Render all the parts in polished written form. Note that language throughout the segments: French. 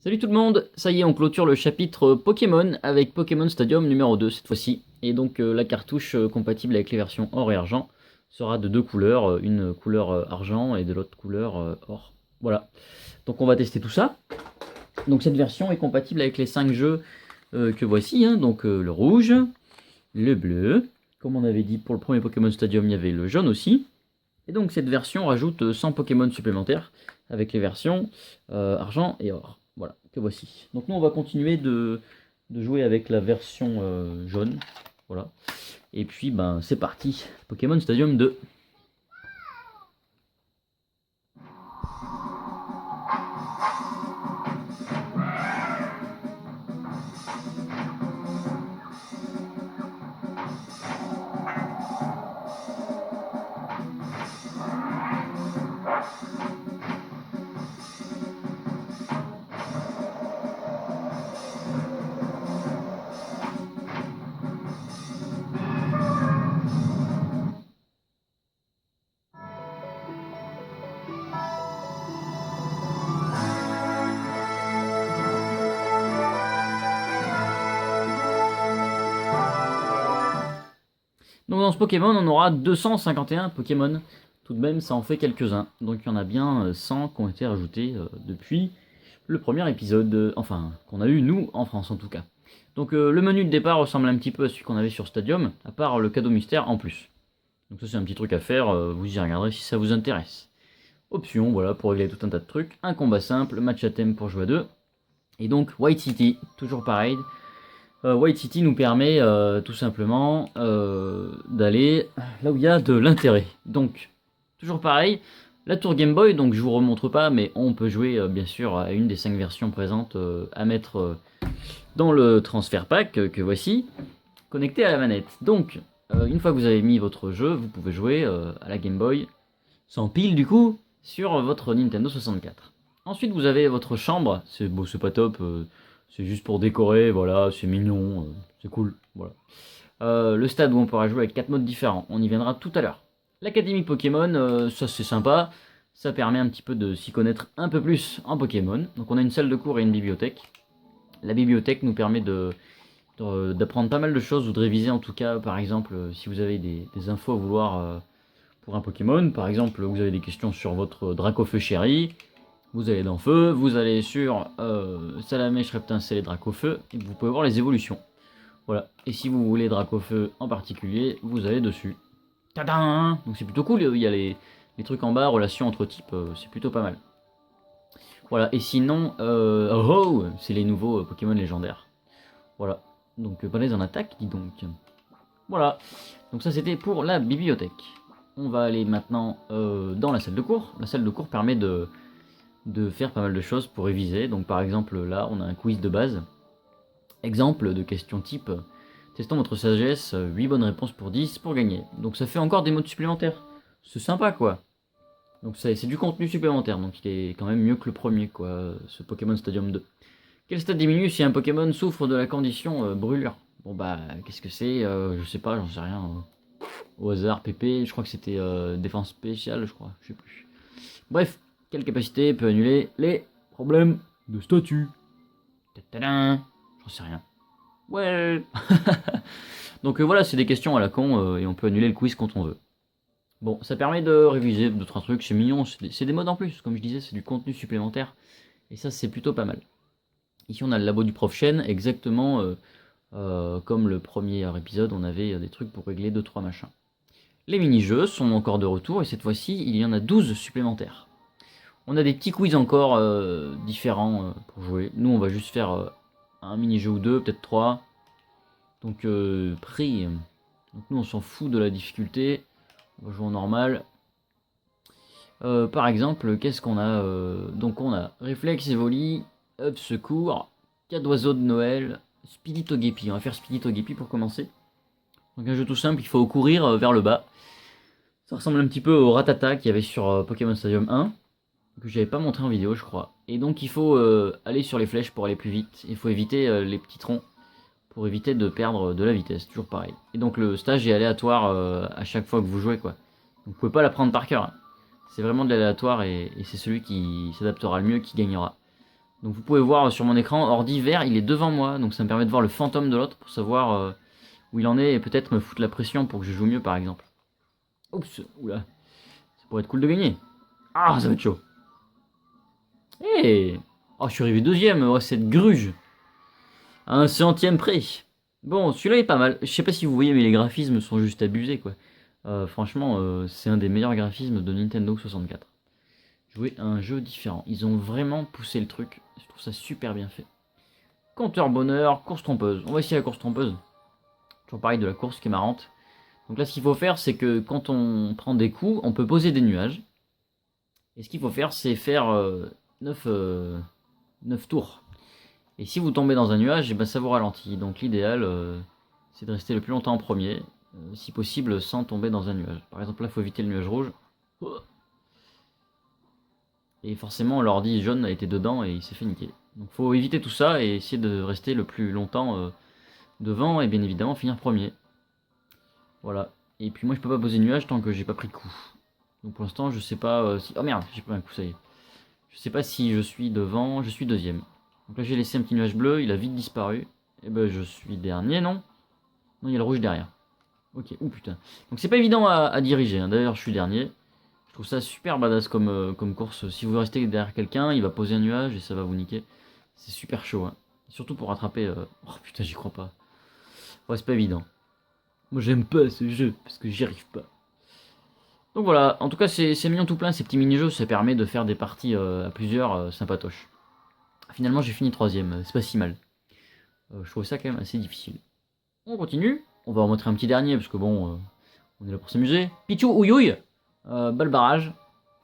Salut tout le monde, ça y est, on clôture le chapitre Pokémon avec Pokémon Stadium numéro 2 cette fois-ci. Et donc la cartouche compatible avec les versions or et argent sera de deux couleurs, une couleur argent et de l'autre couleur or. Voilà, donc on va tester tout ça. Donc cette version est compatible avec les 5 jeux que voici, hein. Donc le rouge, le bleu, comme on avait dit pour le premier Pokémon Stadium, il y avait le jaune aussi. Et donc cette version rajoute 100 Pokémon supplémentaires avec les versions argent et or. Voilà, que voici. Donc nous on va continuer de jouer avec la version jaune. Voilà. Et puis ben c'est parti. Pokémon Stadium 2. Donc dans ce Pokémon, on aura 251 Pokémon. Tout de même, ça en fait quelques-uns. Donc il y en a bien 100 qui ont été rajoutés depuis le premier épisode. Enfin, qu'on a eu nous, en France en tout cas. Donc le menu de départ ressemble un petit peu à celui qu'on avait sur Stadium, à part le cadeau mystère en plus. Donc ça c'est un petit truc à faire, vous y regarderez si ça vous intéresse. Options, voilà, pour régler tout un tas de trucs. Un combat simple, match à thème pour jouer à deux. Et donc White City, toujours pareil. White City nous permet tout simplement d'aller là où il y a de l'intérêt. Donc, toujours pareil, la tour Game Boy, donc je vous remontre pas, mais on peut jouer bien sûr à une des 5 versions présentes à mettre dans le transfert pack que voici, connecté à la manette. Donc, une fois que vous avez mis votre jeu, vous pouvez jouer à la Game Boy, sans pile du coup, sur votre Nintendo 64. Ensuite, vous avez votre chambre, c'est bon, c'est pas top. C'est juste pour décorer, voilà, c'est mignon, c'est cool, voilà. Le stade où on pourra jouer avec 4 modes différents, on y viendra tout à l'heure. L'Académie Pokémon, ça c'est sympa, ça permet un petit peu de s'y connaître un peu plus en Pokémon. Donc on a une salle de cours et une bibliothèque. La bibliothèque nous permet d'apprendre pas mal de choses ou de réviser en tout cas, par exemple, si vous avez des infos à vouloir pour un Pokémon, par exemple, vous avez des questions sur votre Dracofeu chéri. Vous allez dans Feu, vous allez sur Salamèche, Reptincelle et Dracofeu, et vous pouvez voir les évolutions. Voilà. Et si vous voulez Dracofeu en particulier, vous allez dessus. Tadam! Donc c'est plutôt cool, il y a les trucs en bas, relations entre types, c'est plutôt pas mal. Voilà, et sinon, oh, c'est les nouveaux Pokémon légendaires. Voilà. Donc balèze en attaque, dis donc. Voilà. Donc ça c'était pour la bibliothèque. On va aller maintenant dans la salle de cours. La salle de cours permet de faire pas mal de choses pour réviser. Donc par exemple là on a un quiz de base. Exemple de question type testons votre sagesse, 8 bonnes réponses pour 10 pour gagner. Donc ça fait encore des modes supplémentaires. C'est sympa quoi. Donc c'est du contenu supplémentaire, donc il est quand même mieux que le premier quoi, ce Pokémon Stadium 2. Quel stade diminue si un Pokémon souffre de la condition brûlure? Bon bah qu'est-ce que c'est, je sais pas, j'en sais rien. Au hasard, PP, je crois que c'était défense spéciale, je crois, je sais plus. Bref, quelle capacité peut annuler les problèmes de statut? Tadam, j'en sais rien. Ouais. Donc voilà, c'est des questions à la con et on peut annuler le quiz quand on veut. Bon, ça permet de réviser d'autres trucs, c'est mignon, c'est des modes en plus, comme je disais, c'est du contenu supplémentaire. Et ça, c'est plutôt pas mal. Ici, on a le labo du prof Chen, exactement comme le premier épisode, on avait des trucs pour régler 2-3 machins. Les mini-jeux sont encore de retour et cette fois-ci, il y en a 12 supplémentaires. On a des petits quiz encore différents pour jouer. Nous, on va juste faire un mini-jeu ou deux, peut-être 3. Donc, prix. Donc, nous, on s'en fout de la difficulté. On va jouer en normal. Par exemple, qu'est-ce qu'on a donc, on a réflexe, évoli, up, secours, 4 oiseaux de Noël, Speedy Togepi. On va faire Speedy Togepi pour commencer. Donc, un jeu tout simple, il faut courir vers le bas. Ça ressemble un petit peu au Ratata qu'il y avait sur Pokémon Stadium 1. Que j'avais pas montré en vidéo je crois. Et donc il faut aller sur les flèches pour aller plus vite. Il faut éviter les petits troncs pour éviter de perdre de la vitesse, toujours pareil. Et donc le stage est aléatoire à chaque fois que vous jouez quoi. Donc vous pouvez pas l'apprendre par cœur. Hein. C'est vraiment de l'aléatoire et c'est celui qui s'adaptera le mieux qui gagnera. Donc vous pouvez voir sur mon écran, ordi vert, il est devant moi, donc ça me permet de voir le fantôme de l'autre pour savoir où il en est et peut-être me foutre la pression pour que je joue mieux par exemple. Oups, oula, ça pourrait être cool de gagner. Ah, ça va être chaud. Eh, oh, je suis arrivé deuxième, oh, cette gruge. À un centième près. Bon, celui-là est pas mal. Je sais pas si vous voyez, mais les graphismes sont juste abusés, quoi. Franchement, c'est un des meilleurs graphismes de Nintendo 64. Jouer à un jeu différent. Ils ont vraiment poussé le truc. Je trouve ça super bien fait. Compteur bonheur, course trompeuse. On va essayer la course trompeuse. Toujours pareil de la course qui est marrante. Donc là, ce qu'il faut faire, c'est que quand on prend des coups, on peut poser des nuages. Et ce qu'il faut faire, c'est faire 9 tours. Et si vous tombez dans un nuage, et ben ça vous ralentit. Donc l'idéal, c'est de rester le plus longtemps en premier. Si possible, sans tomber dans un nuage. Par exemple, là, il faut éviter le nuage rouge. Et forcément, l'ordi jaune a été dedans et il s'est fait niquer. Donc faut éviter tout ça et essayer de rester le plus longtemps devant et bien évidemment finir premier. Voilà. Et puis moi, je peux pas poser nuage tant que j'ai pas pris de coup. Donc pour l'instant, je sais pas si... Oh merde, j'ai pris un coup, ça y est. Je sais pas si je suis devant, je suis deuxième. Donc là, j'ai laissé un petit nuage bleu, il a vite disparu. Et ben, je suis dernier, non? Non, il y a le rouge derrière. Ok, ouh putain. Donc c'est pas évident à diriger, hein. D'ailleurs, je suis dernier. Je trouve ça super badass comme course. Si vous restez derrière quelqu'un, il va poser un nuage et ça va vous niquer. C'est super chaud, hein. Surtout pour rattraper... Oh putain, j'y crois pas. Ouais, c'est pas évident. Moi, j'aime pas ce jeu, parce que j'y arrive pas. Donc voilà, en tout cas, c'est mignon tout plein, ces petits mini-jeux, ça permet de faire des parties à plusieurs sympatoches. Finalement, j'ai fini troisième, c'est pas si mal. Je trouve ça quand même assez difficile. On continue, on va en montrer un petit dernier, parce que bon, on est là pour s'amuser. Pichou Ouyoui, balle barrage,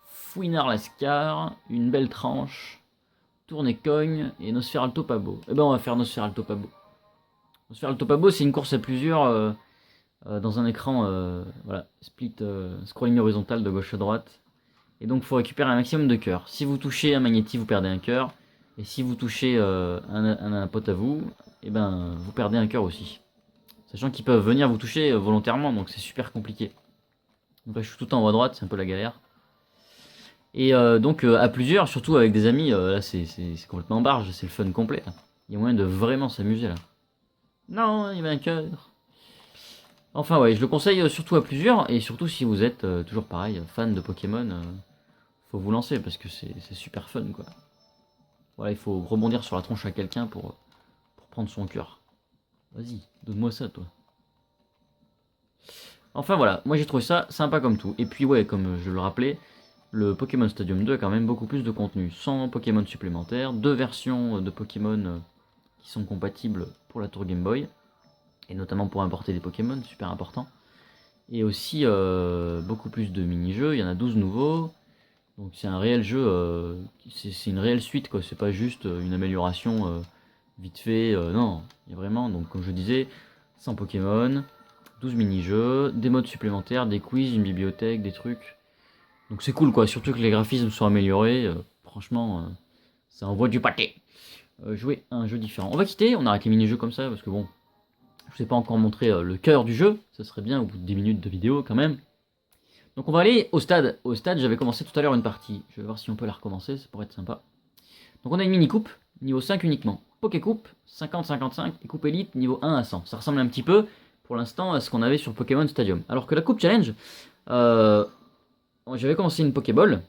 Fouinard Lascar, une belle tranche, Tourner Cogne et Nosferalto Pabo. Eh ben on va faire Nosferalto Pabo. Nosferalto Pabo, c'est une course à plusieurs dans un écran, voilà, split, scrolling horizontal de gauche à droite. Et donc il faut récupérer un maximum de cœurs. Si vous touchez un magnéti, vous perdez un cœur. Et si vous touchez un pote à vous, et ben vous perdez un cœur aussi. Sachant qu'ils peuvent venir vous toucher volontairement, donc c'est super compliqué. Donc là je suis tout en haut à droite, c'est un peu la galère. Et donc à plusieurs, surtout avec des amis, là c'est complètement en barge, c'est le fun complet. Là. Il y a moyen de vraiment s'amuser là. Non, il y avait un cœur. Enfin ouais, je le conseille surtout à plusieurs, et surtout si vous êtes toujours pareil, fan de Pokémon, faut vous lancer parce que c'est super fun quoi. Voilà, il faut rebondir sur la tronche à quelqu'un pour prendre son cœur. Vas-y, donne-moi ça toi. Enfin voilà, moi j'ai trouvé ça sympa comme tout. Et puis ouais, comme je le rappelais, le Pokémon Stadium 2 a quand même beaucoup plus de contenu. 100 Pokémon supplémentaires, 2 versions de Pokémon qui sont compatibles pour la tour Game Boy. Et notamment pour importer des Pokémon, super important. Et aussi beaucoup plus de mini-jeux, il y en a 12 nouveaux. Donc c'est un réel jeu, c'est une réelle suite quoi, c'est pas juste une amélioration vite fait, non, il y a vraiment, donc comme je disais, 100 Pokémon, 12 mini-jeux, des modes supplémentaires, des quiz, une bibliothèque, des trucs. Donc c'est cool quoi, surtout que les graphismes sont améliorés, franchement, ça envoie du pâté. Jouer à un jeu différent. On va quitter, on arrête les mini-jeux comme ça, parce que bon, je vous ai pas encore montré le cœur du jeu, ça serait bien au bout de 10 minutes de vidéo quand même. Donc on va aller au stade. Au stade, j'avais commencé tout à l'heure une partie. Je vais voir si on peut la recommencer, ça pourrait être sympa. Donc on a une mini-coupe, niveau 5 uniquement. Poké-coupe, 50-55, et coupe élite, niveau 1 à 100. Ça ressemble un petit peu, pour l'instant, à ce qu'on avait sur Pokémon Stadium. Alors que la coupe challenge, j'avais commencé une Pokéball,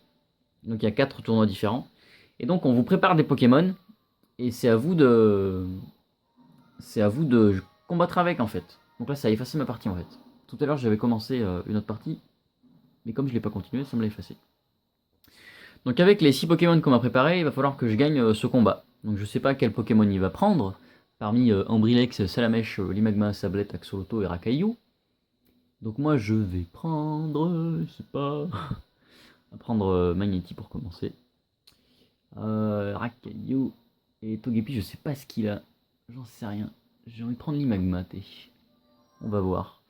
donc il y a 4 tournois différents. Et donc on vous prépare des Pokémon, et c'est à vous de combattre avec en fait. Donc là ça a effacé ma partie en fait. Tout à l'heure j'avais commencé une autre partie, mais comme je ne l'ai pas continué, ça me l'a effacé. Donc avec les 6 Pokémon qu'on m'a préparés, il va falloir que je gagne ce combat. Donc je sais pas quel Pokémon il va prendre, parmi Ambrilex, Salamèche, Limagma, Sablette, Axoloto et Rakaillou. Donc moi je vais prendre, je sais pas, on va prendre Magnéti pour commencer. Rakaillou et Togepi, je sais pas ce qu'il a, j'en sais rien. J'ai envie de prendre Limagma, on va voir.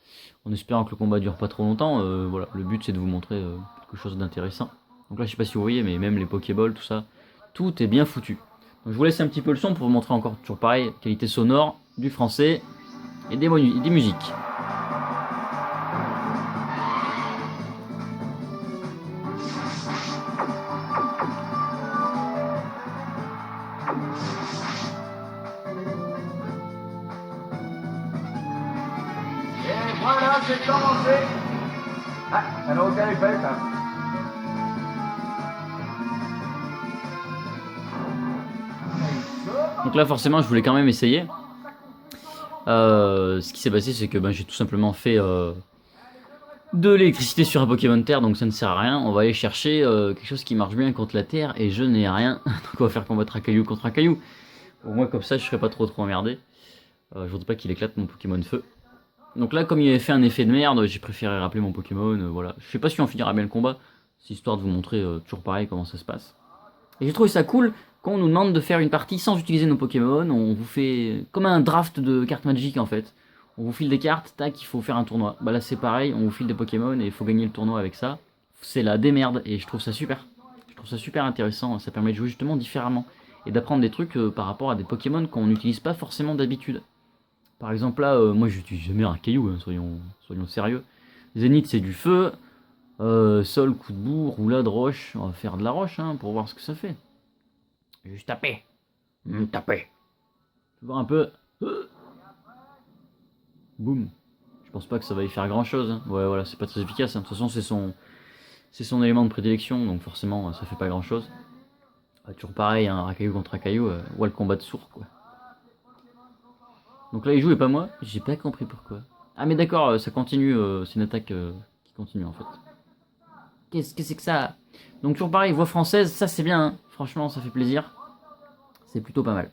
En espérant que le combat dure pas trop longtemps, voilà, le but c'est de vous montrer quelque chose d'intéressant. Donc là je sais pas si vous voyez, mais même les Pokéballs, tout ça, tout est bien foutu. Donc je vous laisse un petit peu le son pour vous montrer encore toujours pareil, qualité sonore, du français et des musiques. Et voilà, c'est commencé. Ah, ça n'a aucun effet, ça. Donc là forcément je voulais quand même essayer. Ce qui s'est passé c'est que j'ai tout simplement fait de l'électricité sur un Pokémon Terre, donc ça ne sert à rien. On va aller chercher quelque chose qui marche bien contre la Terre et je n'ai rien. Donc on va faire combattre un caillou contre un caillou. Au moins comme ça je serai pas trop emmerdé. Je voudrais pas qu'il éclate mon Pokémon feu. Donc là comme il avait fait un effet de merde, j'ai préféré rappeler mon Pokémon, voilà. Je sais pas si on finira bien le combat, c'est histoire de vous montrer toujours pareil comment ça se passe. Et j'ai trouvé ça cool quand on nous demande de faire une partie sans utiliser nos Pokémon, on vous fait comme un draft de cartes Magic en fait. On vous file des cartes, tac, il faut faire un tournoi. Bah là c'est pareil, on vous file des Pokémon et il faut gagner le tournoi avec ça. C'est la démerde et je trouve ça super. Je trouve ça super intéressant, ça permet de jouer justement différemment. Et d'apprendre des trucs par rapport à des Pokémon qu'on n'utilise pas forcément d'habitude. Par exemple là, moi j'utilise jamais un caillou, hein, soyons sérieux. Zénith c'est du feu, sol, coup de boue, roulade, roche. On va faire de la roche hein, pour voir ce que ça fait. Juste taper. Taper. Je vais voir un peu. Boum. Je pense pas que ça va y faire grand chose. Hein. Ouais, voilà, c'est pas très efficace. Hein. De toute façon, c'est son élément de prédilection, donc forcément, ça fait pas grand chose. Toujours pareil, un racaillou contre racaillou, ouais, le combat de sourd, quoi. Donc là, il joue et pas moi. J'ai pas compris pourquoi. Ah, mais d'accord, ça continue, c'est une attaque qui continue en fait. Qu'est-ce que c'est que ça? Donc, toujours pareil, voix française, ça c'est bien. Hein. Franchement, ça fait plaisir. C'est plutôt pas mal.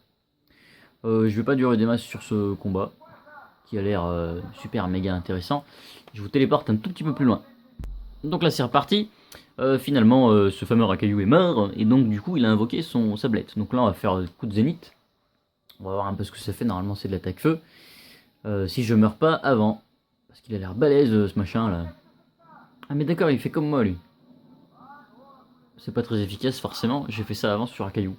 Je vais pas durer des masses sur ce combat, qui a l'air super méga intéressant. Je vous téléporte un tout petit peu plus loin. Donc là c'est reparti. Finalement ce fameux racaillou est mort et donc du coup il a invoqué son sablette. Donc là on va faire un coup de zénith. On va voir un peu ce que ça fait. Normalement c'est de l'attaque feu. Si je meurs pas avant. Parce qu'il a l'air balèze ce machin là. Ah mais d'accord il fait comme moi lui. C'est pas très efficace forcément. J'ai fait ça avant sur racaillou.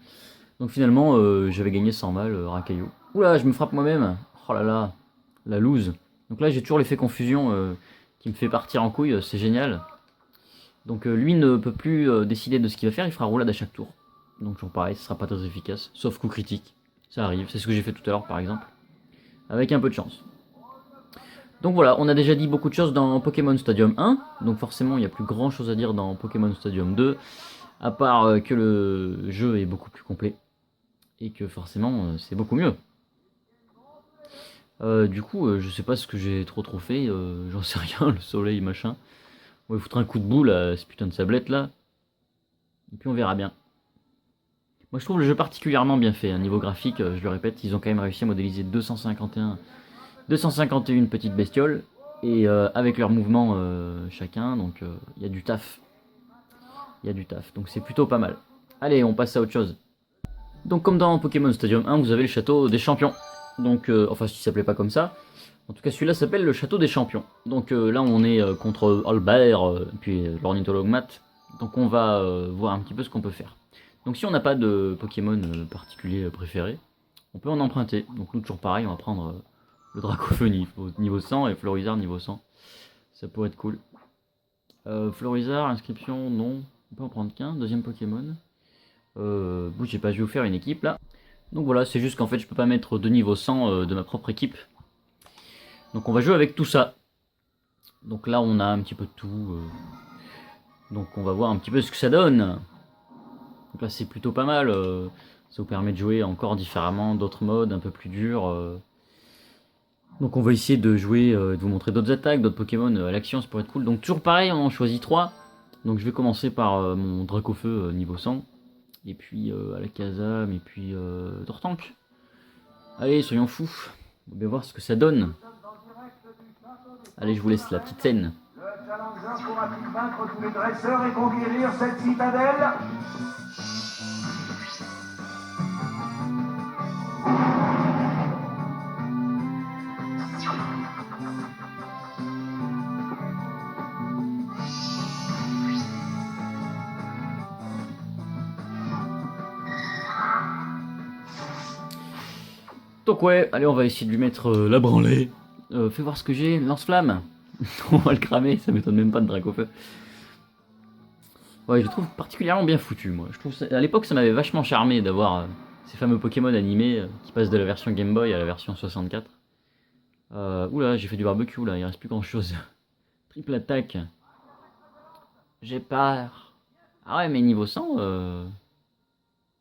Donc finalement j'avais gagné sans mal racaillou. Oula je me frappe moi-même. Oh là là. La loose. Donc là j'ai toujours l'effet confusion qui me fait partir en couille, c'est génial. Donc lui ne peut plus décider de ce qu'il va faire, il fera roulade à chaque tour. Donc toujours pareil, ce sera pas très efficace, sauf coup critique. Ça arrive, c'est ce que j'ai fait tout à l'heure par exemple. Avec un peu de chance. Donc voilà, on a déjà dit beaucoup de choses dans Pokémon Stadium 1, donc forcément il n'y a plus grand chose à dire dans Pokémon Stadium 2, à part que le jeu est beaucoup plus complet, et que forcément c'est beaucoup mieux. Du coup, je sais pas ce que j'ai trop fait, j'en sais rien, le soleil machin. On va foutre un coup de boule à ce putain de sablette là. Et puis on verra bien. Moi je trouve le jeu particulièrement bien fait. Niveau graphique, je le répète, ils ont quand même réussi à modéliser 251 petites bestioles. Et avec leurs mouvements chacun, donc il y a du taf. Il y a du taf, donc c'est plutôt pas mal. Allez, on passe à autre chose. Donc comme dans Pokémon Stadium 1, vous avez le château des champions. Donc, enfin s'il s'appelait pas comme ça. En tout cas, celui-là s'appelle le Château des Champions. Donc là, on est contre Albert, puis l'ornithologue Matt. Donc on va voir un petit peu ce qu'on peut faire. Donc si on n'a pas de Pokémon particulier préféré, on peut en emprunter. Donc nous, toujours pareil, on va prendre le Dracofeu niveau 100 et Florizard niveau 100. Ça pourrait être cool. Florizard, inscription, non. On peut en prendre qu'un. Deuxième Pokémon. Bougez pas, je vais vous faire une équipe là. Donc voilà, c'est juste qu'en fait, je peux pas mettre de niveau 100 de ma propre équipe. Donc on va jouer avec tout ça. Donc là on a un petit peu de tout. Donc on va voir un petit peu ce que ça donne. Donc là c'est plutôt pas mal. Ça vous permet de jouer encore différemment, d'autres modes un peu plus durs. Donc on va essayer de jouer, de vous montrer d'autres attaques, d'autres Pokémon à l'action, ça pourrait être cool. Donc toujours pareil, on en choisit 3. Donc je vais commencer par mon Dracofeu niveau 100. Et puis Alakazam et puis Tortank. Allez, soyons fous. On va bien voir ce que ça donne. Allez, je vous laisse la petite scène. Le challenger pourra-t-il vaincre tous les dresseurs et conquérir cette citadelle? Donc ouais, allez, on va essayer de lui mettre la branlée. Fais voir ce que j'ai, lance-flamme. On va le cramer, ça m'étonne même pas de Dracofeu. Ouais, je le trouve particulièrement bien foutu, moi. Je trouve ça... À l'époque, ça m'avait vachement charmé d'avoir Ces fameux Pokémon animés qui passent de la version Game Boy à la version 64. Oula, j'ai fait du barbecue là, il reste plus grand chose. Triple attaque. J'ai peur. Ah ouais, mais niveau 100,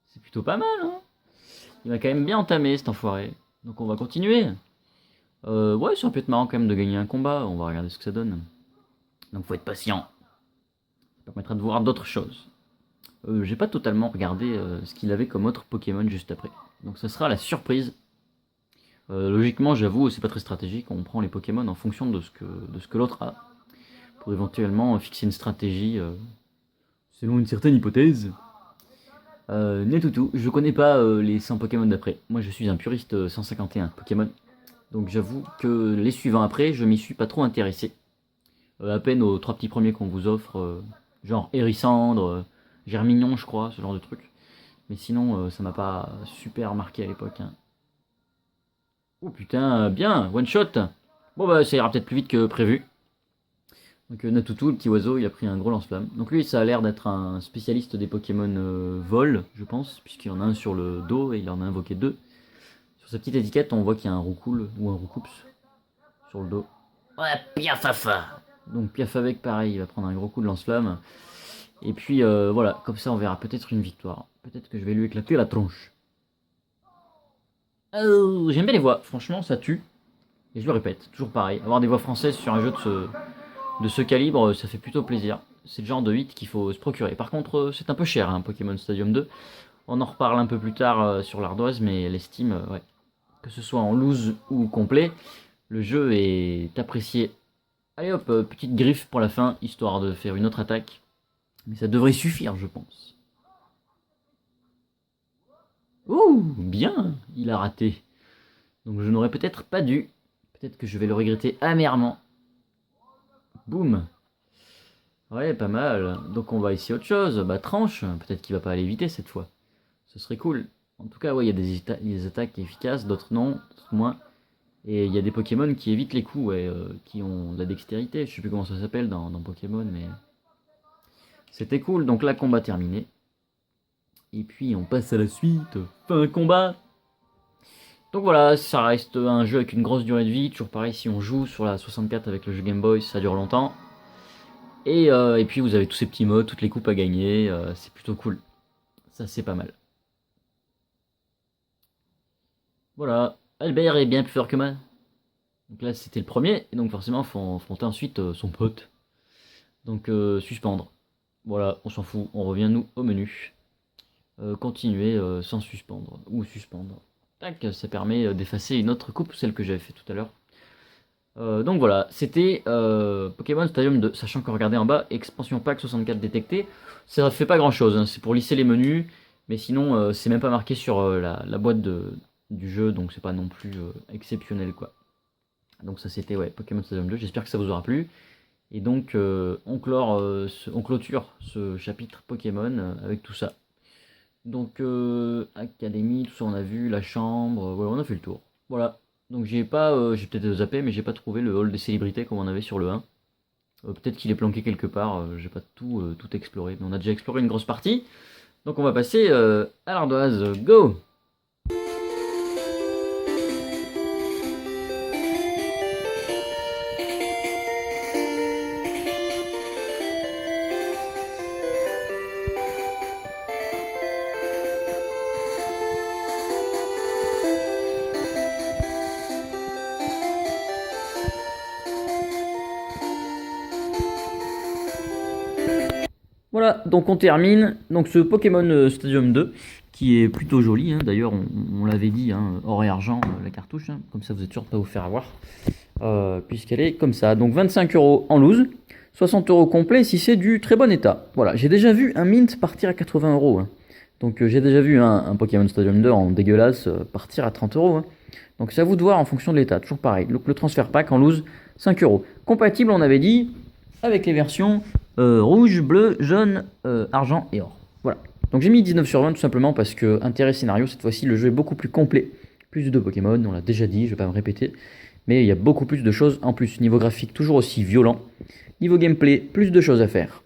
c'est plutôt pas mal, hein. Il m'a quand même bien entamé cet enfoiré. Donc on va continuer. Ouais, ça peut être marrant quand même de gagner un combat. On va regarder ce que ça donne. Donc faut être patient. Ça permettra de voir d'autres choses. J'ai pas totalement regardé ce qu'il avait comme autre Pokémon juste après. Donc ça sera la surprise. Logiquement, j'avoue, c'est pas très stratégique. On prend les Pokémon en fonction de ce que l'autre a. Pour éventuellement fixer une stratégie selon une certaine hypothèse. Netoutou, je connais pas les 100 Pokémon d'après. Moi je suis un puriste 151 Pokémon. Donc j'avoue que les suivants après, je m'y suis pas trop intéressé. À peine aux 3 petits premiers qu'on vous offre, genre Hérissandre, Germignon je crois, ce genre de truc. Mais sinon ça m'a pas super marqué à l'époque. Hein. Oh putain, bien, one shot. Bon bah ça ira peut-être plus vite que prévu. Donc Natoutou, le petit oiseau, il a pris un gros lance-flamme. Donc lui, ça a l'air d'être un spécialiste des Pokémon vol, je pense, puisqu'il y en a un sur le dos et il en a invoqué 2. Sur sa petite étiquette, on voit qu'il y a un roucoule ou un roucoups sur le dos. Ouais, Piafafa. Donc Piafavec, pareil, il va prendre un gros coup de lance-flamme. Et puis voilà, comme ça on verra peut-être une victoire. Peut-être que je vais lui éclater la tronche. Oh, j'aime bien les voix, franchement ça tue. Et je le répète, toujours pareil, avoir des voix françaises sur un jeu de ce calibre, ça fait plutôt plaisir. C'est le genre de hit qu'il faut se procurer. Par contre, c'est un peu cher, hein, Pokémon Stadium 2. On en reparle un peu plus tard sur l'ardoise, mais l'estime, ouais. Que ce soit en loose ou complet, le jeu est apprécié. Allez hop, petite griffe pour la fin, histoire de faire une autre attaque. Mais ça devrait suffire, je pense. Ouh, bien, il a raté. Donc je n'aurais peut-être pas dû. Peut-être que je vais le regretter amèrement. Boum. Ouais, pas mal. Donc on va essayer autre chose. Bah tranche, peut-être qu'il va pas aller éviter cette fois. Ce serait cool. En tout cas, ouais, il y a des attaques efficaces, d'autres non, d'autres moins. Et il y a des Pokémon qui évitent les coups, ouais, qui ont de la dextérité. Je sais plus comment ça s'appelle dans Pokémon, mais c'était cool. Donc là, combat terminé. Et puis on passe à la suite. Fin combat. Donc voilà, ça reste un jeu avec une grosse durée de vie. Toujours pareil, si on joue sur la 64 avec le jeu Game Boy, ça dure longtemps. Et puis vous avez tous ces petits modes, toutes les coupes à gagner. C'est plutôt cool. Ça, c'est pas mal. Voilà. Albert est bien plus fort que moi. Donc là, c'était le premier. Et donc forcément, il faut affronter ensuite son pote. Donc suspendre. Voilà, on s'en fout. On revient, nous, au menu. Continuer sans suspendre. Ou suspendre. Tac, ça permet d'effacer une autre coupe, celle que j'avais fait tout à l'heure. Donc voilà, c'était Pokémon Stadium 2, sachant que regardez en bas, expansion pack 64 détecté, ça fait pas grand chose, hein, c'est pour lisser les menus, mais sinon c'est même pas marqué sur la boîte du jeu, donc c'est pas non plus exceptionnel quoi. Donc ça c'était ouais, Pokémon Stadium 2, j'espère que ça vous aura plu, et donc on clôture ce chapitre Pokémon avec tout ça. Donc Académie, tout ça on a vu, la chambre, ouais, on a fait le tour, voilà. Donc j'ai peut-être zappé, mais j'ai pas trouvé le hall des célébrités comme on avait sur le 1. Peut-être qu'il est planqué quelque part, j'ai pas tout exploré, mais on a déjà exploré une grosse partie. Donc on va passer à l'ardoise, go! Voilà, donc on termine. Donc ce Pokémon Stadium 2, qui est plutôt joli, hein. D'ailleurs on l'avait dit, hein, or et argent la cartouche, hein. Comme ça vous êtes sûr de ne pas vous faire avoir, puisqu'elle est comme ça. Donc 25 € en loose, 60 € complet si c'est du très bon état. Voilà, j'ai déjà vu un mint partir à 80 €. Hein. Donc j'ai déjà vu un Pokémon Stadium 2 en dégueulasse partir à 30 €. Hein. Donc c'est à vous de voir en fonction de l'état, toujours pareil. Donc le transfert pack en loose, 5 €. Compatible, on avait dit, avec les versions rouge, bleu, jaune, argent et or. Voilà. Donc j'ai mis 19 sur 20 tout simplement parce que intérêt scénario, cette fois-ci le jeu est beaucoup plus complet. Plus de Pokémon, on l'a déjà dit, je vais pas me répéter. Mais il y a beaucoup plus de choses en plus. Niveau graphique, toujours aussi violent. Niveau gameplay, plus de choses à faire.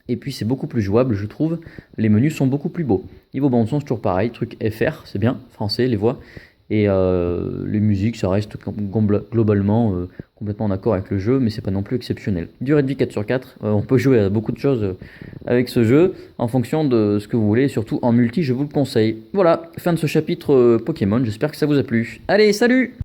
Et puis c'est beaucoup plus jouable, je trouve. Les menus sont beaucoup plus beaux. Niveau bande son, c'est toujours pareil. Truc FR, c'est bien, français, les voix. Et les musiques, ça reste globalement complètement en accord avec le jeu, mais c'est pas non plus exceptionnel. Durée de vie 4 sur 4, on peut jouer à beaucoup de choses avec ce jeu, en fonction de ce que vous voulez, et surtout en multi, je vous le conseille. Voilà, fin de ce chapitre Pokémon, j'espère que ça vous a plu. Allez, salut!